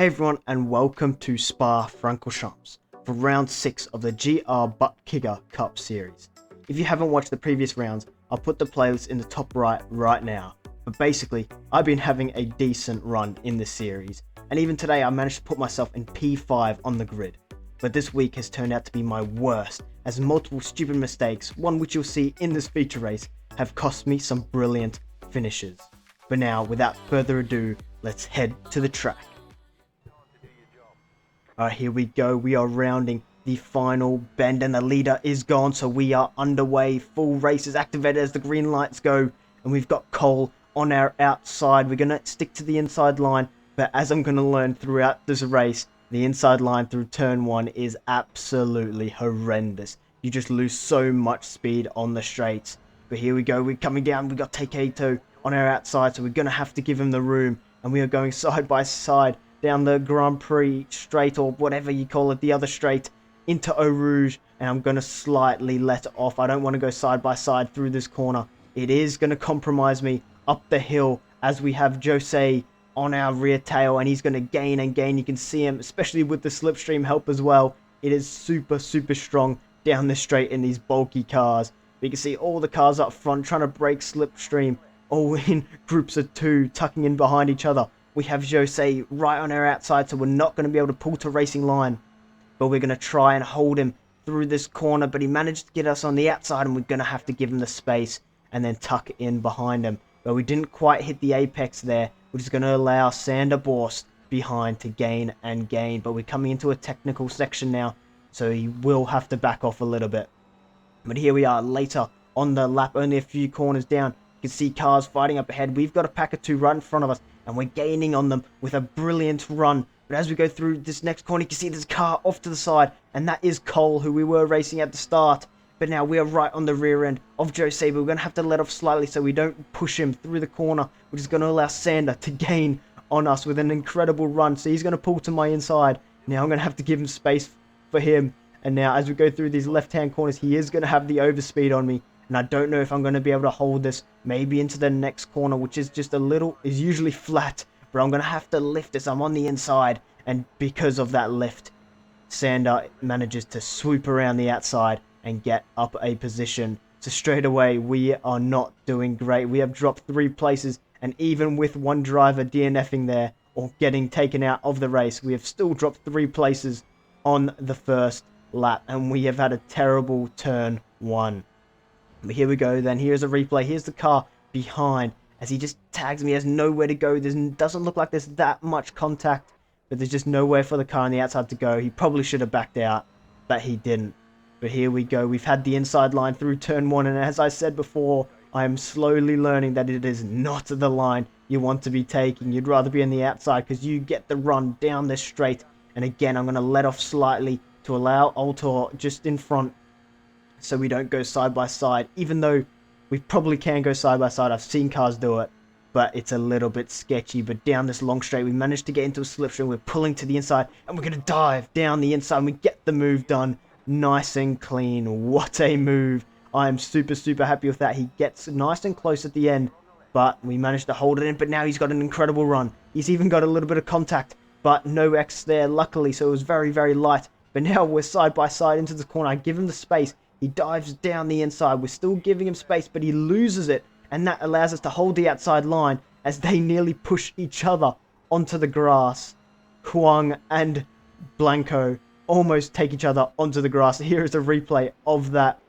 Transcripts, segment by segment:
Hey everyone, and welcome to Spa-Francorchamps for round 6 of the GR Butt Kicker Cup series. If you haven't watched the previous rounds, I'll put the playlist in the top right now. But basically, I've been having a decent run in this series, and even today I managed to put myself in P5 on the grid. But this week has turned out to be my worst, as multiple stupid mistakes, one which you'll see in this feature race, have cost me some brilliant finishes. But now, without further ado, let's head to the track. Alright, here we go. We are rounding the final bend and the leader is gone. So we are underway. Full race is activated as the green lights go. And we've got Cole on our outside. We're going to stick to the inside line. But as I'm going to learn throughout this race, the inside line through turn 1 is absolutely horrendous. You just lose so much speed on the straights. But here we go. We're coming down. We've got Takeito on our outside. So we're going to have to give him the room. And we are going side by side down the Grand Prix straight, or whatever you call it, the other straight, into Eau Rouge, and I'm going to slightly let off. I don't want to go side by side through this corner. It is going to compromise me up the hill as we have Jose on our rear tail, and he's going to gain and gain. You can see him, especially with the slipstream help as well. It is super strong down this straight in these bulky cars. But you can see all the cars up front trying to break slipstream, all in groups of 2, tucking in behind each other. We have Jose right on our outside, so we're not going to be able to pull to racing line. But we're going to try and hold him through this corner. But he managed to get us on the outside, and we're going to have to give him the space and then tuck in behind him. But we didn't quite hit the apex there, which is going to allow Sander Borst behind to gain and gain. But we're coming into a technical section now, so he will have to back off a little bit. But here we are later on the lap, only a few corners down. You can see cars fighting up ahead. We've got a pack of 2 right in front of us, and we're gaining on them with a brilliant run. But as we go through this next corner, you can see there's a car off to the side, and that is Cole, who we were racing at the start. But now we are right on the rear end of Jose, but we're going to have to let off slightly so we don't push him through the corner, which is going to allow Sander to gain on us with an incredible run. So he's going to pull to my inside. Now I'm going to have to give him space for him. And now as we go through these left-hand corners, he is going to have the overspeed on me. And I don't know if I'm going to be able to hold this maybe into the next corner, which is just a little, is usually flat. But I'm going to have to lift this. I'm on the inside. And because of that lift, Sander manages to swoop around the outside and get up a position. So straight away, we are not doing great. We have dropped 3 places. And even with one driver DNFing there or getting taken out of the race, we have still dropped 3 places on the first lap. And we have had a terrible turn 1. But here we go then. Here's a replay. Here's the car behind as he just tags me. He has nowhere to go. Doesn't look like there's that much contact, but there's just nowhere for the car on the outside to go. He probably should have backed out, but he didn't. But here we go. We've had the inside line through turn 1, and as I said before, I am slowly learning that it is not the line you want to be taking. You'd rather be on the outside because you get the run down this straight. And again, I'm going to let off slightly to allow Altor just in front, so we don't go side by side, even though we probably can go side by side. I've seen cars do it, but it's a little bit sketchy. But down this long straight, we managed to get into a slipstream. We're pulling to the inside, and we're going to dive down the inside, and we get the move done nice and clean. What a move. I am super happy with that. He gets nice and close at the end, but we managed to hold it in. But now he's got an incredible run. He's even got a little bit of contact, but no X there, luckily, so it was very light. But now we're side by side into the corner. I give him the space. He dives down the inside. We're still giving him space, but he loses it. And that allows us to hold the outside line as they nearly push each other onto the grass. Huang and Blanco almost take each other onto the grass. Here is a replay of that.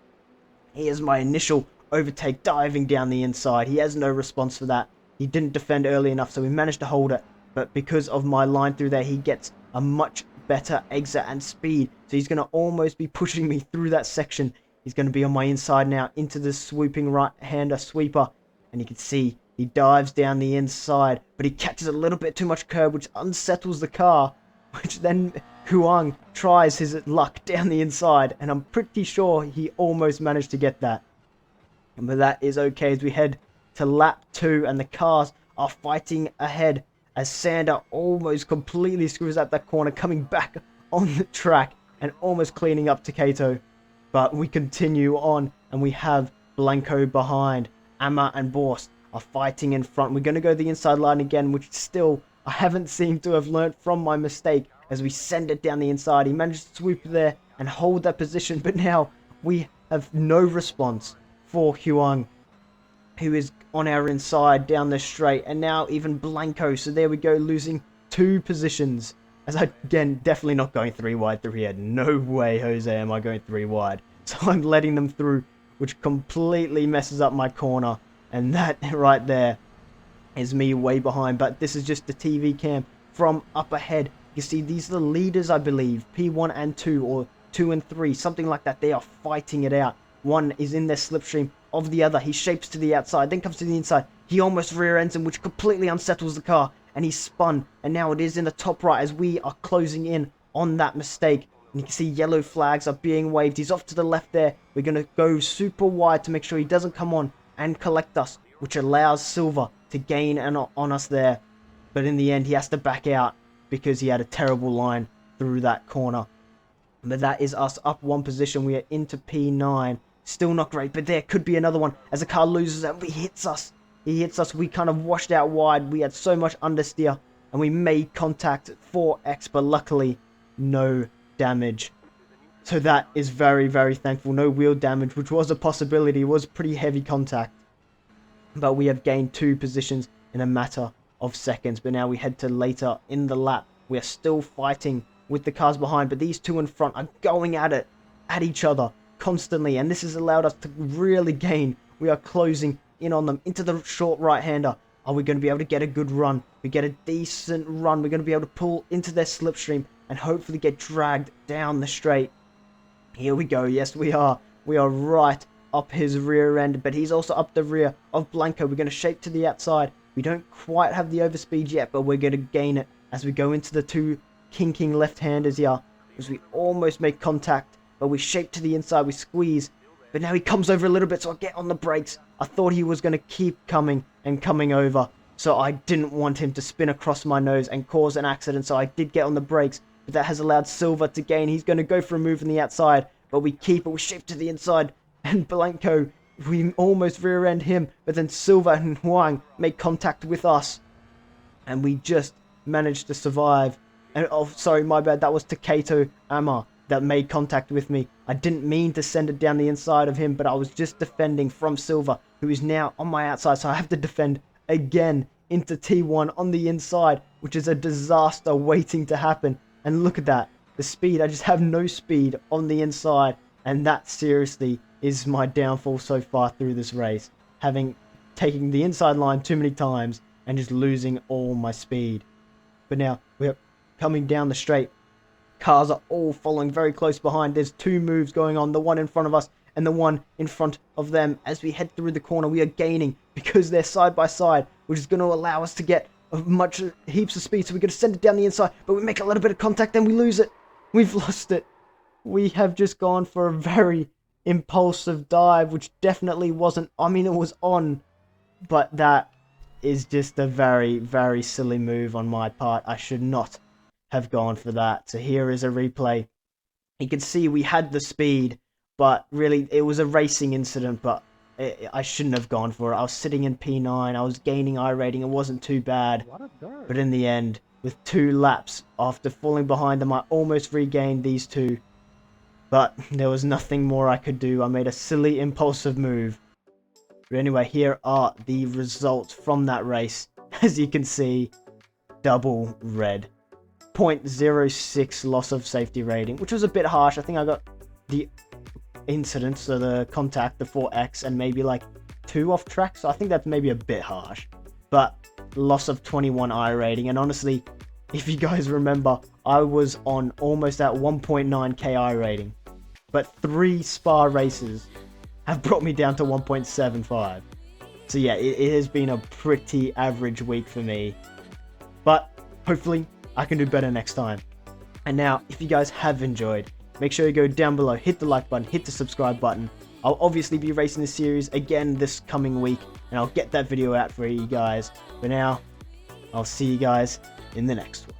Here's my initial overtake, diving down the inside. He has no response for that. He didn't defend early enough, so we managed to hold it. But because of my line through there, he gets a much better exit and speed. So he's going to almost be pushing me through that section. He's going to be on my inside now into the swooping right-hander sweeper. And you can see he dives down the inside, but he catches a little bit too much curb, which unsettles the car, which then Huang tries his luck down the inside. And I'm pretty sure he almost managed to get that. But that is okay as we head to lap 2, and the cars are fighting ahead as Sander almost completely screws up that corner, coming back on the track and almost cleaning up Takeito. But we continue on, and we have Blanco behind. Amma and Borst are fighting in front. We're going to go the inside line again, which still I haven't seemed to have learnt from my mistake as we send it down the inside. He managed to swoop there and hold that position, but now we have no response for Huang, who is on our inside down the straight, and now even Blanco. So there we go, losing 2 positions. As again, definitely not going 3 wide through here. No way, Jose, am I going 3 wide. So I'm letting them through, which completely messes up my corner. And that right there is me way behind. But this is just the TV cam from up ahead. You see, these are the leaders, I believe. P1 and 2, or 2 and 3, something like that. They are fighting it out. One is in their slipstream of the other. He shapes to the outside, then comes to the inside. He almost rear ends him, which completely unsettles the car. And he's spun, and now it is in the top right as we are closing in on that mistake. And you can see yellow flags are being waved. He's off to the left there. We're going to go super wide to make sure he doesn't come on and collect us, which allows Silver to gain on us there. But in the end, he has to back out because he had a terrible line through that corner. But that is us up 1 position. We are into P9. Still not great, but there could be another one as the car loses and he hits us. He hits us. We kind of washed out wide. We had so much understeer and we made contact at 4x, but luckily no damage. So that is very, very thankful. No wheel damage, which was a possibility. It was pretty heavy contact. But we have gained 2 positions in a matter of seconds. But now we head to later in the lap. We are still fighting with the cars behind, but these 2 in front are going at each other constantly. And this has allowed us to really gain. We are closing in on them into the short right-hander. Are we going to be able to get a good run? We get a decent run. We're going to be able to pull into their slipstream and hopefully get dragged down the straight. Here we go. Yes, we are. We are right up his rear end, but he's also up the rear of Blanco. We're going to shape to the outside. We don't quite have the overspeed yet, but we're going to gain it as we go into the 2 kinking left-handers here, as we almost make contact, but we shape to the inside. We squeeze, but now he comes over a little bit, so I get on the brakes. I thought he was going to keep coming and coming over, so I didn't want him to spin across my nose and cause an accident, so I did get on the brakes, but that has allowed Silver to gain. He's going to go for a move on the outside, but we keep it. We shift to the inside, and Blanco, we almost rear end him, but then Silver and Huang make contact with us, and we just managed to survive. And oh, sorry, my bad, that was Taketo Ama that made contact with me. I didn't mean to send it down the inside of him, but I was just defending from Silver, who is now on my outside, so I have to defend again into T1 on the inside, which is a disaster waiting to happen. And look at that, the speed. I just have no speed on the inside, and that seriously is my downfall so far through this race, having taken the inside line too many times and just losing all my speed. But now we're coming down the straight. Cars are all following very close behind. There's 2 moves going on, the one in front of us and the one in front of them. As we head through the corner, we are gaining because they're side by side, which is going to allow us to get heaps of speed. So we're going to send it down the inside, but we make a little bit of contact, then we lose it. We've lost it. We have just gone for a very impulsive dive, which definitely wasn't, I mean, it was on, but that is just a very, very silly move on my part. I should not have gone for that. So here is a replay. You can see we had the speed, but really it was a racing incident, but I shouldn't have gone for it. I was sitting in P9, I was gaining iRating, it wasn't too bad. But in the end, with 2 laps after falling behind them, I almost regained these 2. But there was nothing more I could do. I made a silly impulsive move. But anyway, here are the results from that race. As you can see, double red. 0.06 loss of safety rating, which was a bit harsh. I think I got the incident, so the contact, the 4x, and maybe like 2 off track. So I think that's maybe a bit harsh. But loss of 21 iRating. And honestly, if you guys remember, I was on almost at 1.9k iRating. But 3 Spa races have brought me down to 1.75. So yeah, it has been a pretty average week for me. But hopefully I can do better next time. And now, if you guys have enjoyed, make sure you go down below, hit the like button, hit the subscribe button. I'll obviously be racing this series again this coming week, and I'll get that video out for you guys. But now, I'll see you guys in the next one.